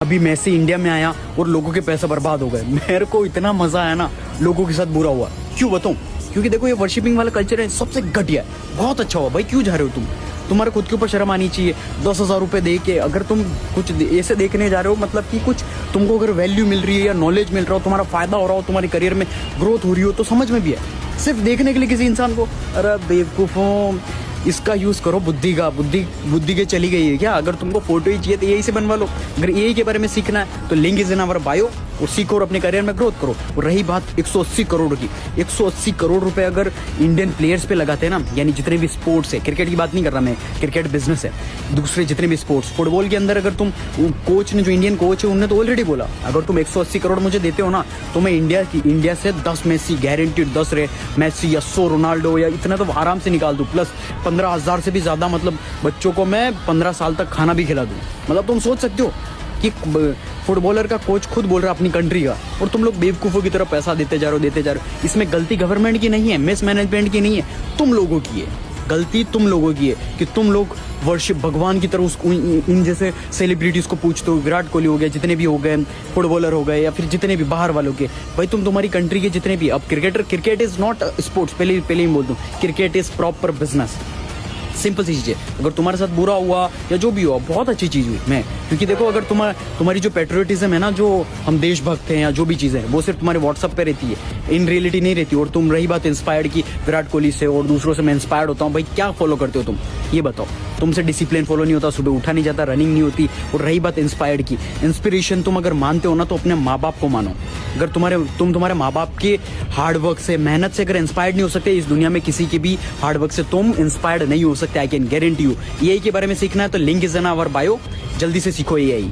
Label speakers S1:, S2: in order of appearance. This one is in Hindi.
S1: अभी मैसी इंडिया में आया और लोगों के पैसे बर्बाद हो गए। मेरे को इतना मजा आया ना, लोगों के साथ बुरा हुआ। क्यों बताऊं? क्योंकि देखो ये वर्शिपिंग वाला कल्चर है, सबसे घटिया है। बहुत अच्छा हुआ भाई, क्यों जा रहे हो तुम? तुम्हारे खुद के ऊपर शर्म आनी चाहिए। 10,000 रुपए दे के अगर तुम कुछ ऐसे देखने जा रहे हो, मतलब कि कुछ तुमको अगर वैल्यू मिल रही है या नॉलेज मिल रहा हो, तुम्हारा फायदा हो रहा हो, तुम्हारे करियर में ग्रोथ हो रही हो, तो समझ में भी है। सिर्फ देखने के लिए किसी इंसान को, अरे बेवकूफों, इसका यूज करो बुद्धि का। बुद्धि के चली गई है क्या? अगर तुमको फोटो ही चाहिए तो यही से बनवा लो। अगर यही के बारे में सीखना है तो link is in our bio, और सीखो और अपने करियर में ग्रोथ करो। और रही बात 180 करोड़ की, 180 करोड़ रुपए अगर इंडियन प्लेयर्स पे लगाते हैं ना, यानी जितने भी स्पोर्ट्स है, क्रिकेट की बात नहीं कर रहा मैं, क्रिकेट बिजनेस है, दूसरे जितने भी स्पोर्ट्स, फुटबॉल के अंदर अगर तुम, कोच ने, जो इंडियन कोच है, उन्होंने तो ऑलरेडी बोला, अगर तुम 180 करोड़ मुझे देते हो ना, तो मैं इंडिया से 10 मेसी गारंटीड, 10 मेसी या 100 रोनाल्डो या इतना तो आराम से निकाल दूं, प्लस 15,000 से भी ज्यादा, मतलब बच्चों को मैं 15 साल तक खाना भी खिला दूं। मतलब तुम सोच सकते हो कि फुटबॉलर का कोच खुद बोल रहा है अपनी कंट्री का, और तुम लोग बेवकूफों की तरह पैसा देते जा रहे हो। इसमें गलती गवर्नमेंट की नहीं है, मिस मैनेजमेंट की नहीं है, तुम लोगों की है। गलती तुम लोगों की है कि तुम लोग वर्शिप भगवान की तरह उसको, इन जैसे सेलिब्रिटीज को पूछते हो। विराट कोहली हो गए, जितने भी हो गए फुटबॉलर हो गए, या फिर जितने भी बाहर वालों के, भाई तुम तुम्हारी कंट्री के जितने भी, अब क्रिकेट इज नॉट स्पोर्ट्स, पहले ही बोल दूं, cricket is proper business. Simple सी चीज़ है। अगर तुम्हारे साथ बुरा हुआ या जो भी हुआ, बहुत अच्छी चीज़ हुई मैं, क्योंकि देखो अगर तुम्हारी जो पेट्रियोटिज्म है ना, जो हम देशभक्त हैं या जो भी चीज़ें हैं, वो सिर्फ तुम्हारे व्हाट्सएप पे रहती है, इन रियलिटी नहीं रहती। और तुम, रही बात इंस्पायर्ड की, विराट कोहली से और दूसरों से मैं इंस्पायर्ड होता हूँ, भाई क्या फॉलो करते हो तुम, ये बताओ। तुमसे डिसिप्लिन फॉलो नहीं होता, सुबह उठा नहीं जाता, रनिंग नहीं होती। और रही बात इंस्पायर्ड की, इंस्पिरेशन तुम अगर मानते हो ना, तो अपने माँ बाप को मानो। अगर तुम तुम्हारे माँ बाप के हार्डवर्क से, मेहनत से अगर इंस्पायर्ड नहीं हो सकते, इस दुनिया में किसी के भी हार्डवर्क से तुम इंस्पायर्ड नहीं हो सकते। I can guarantee you. AI के बारे में सीखना है तो link is in our bio, जल्दी से सीखो एआई।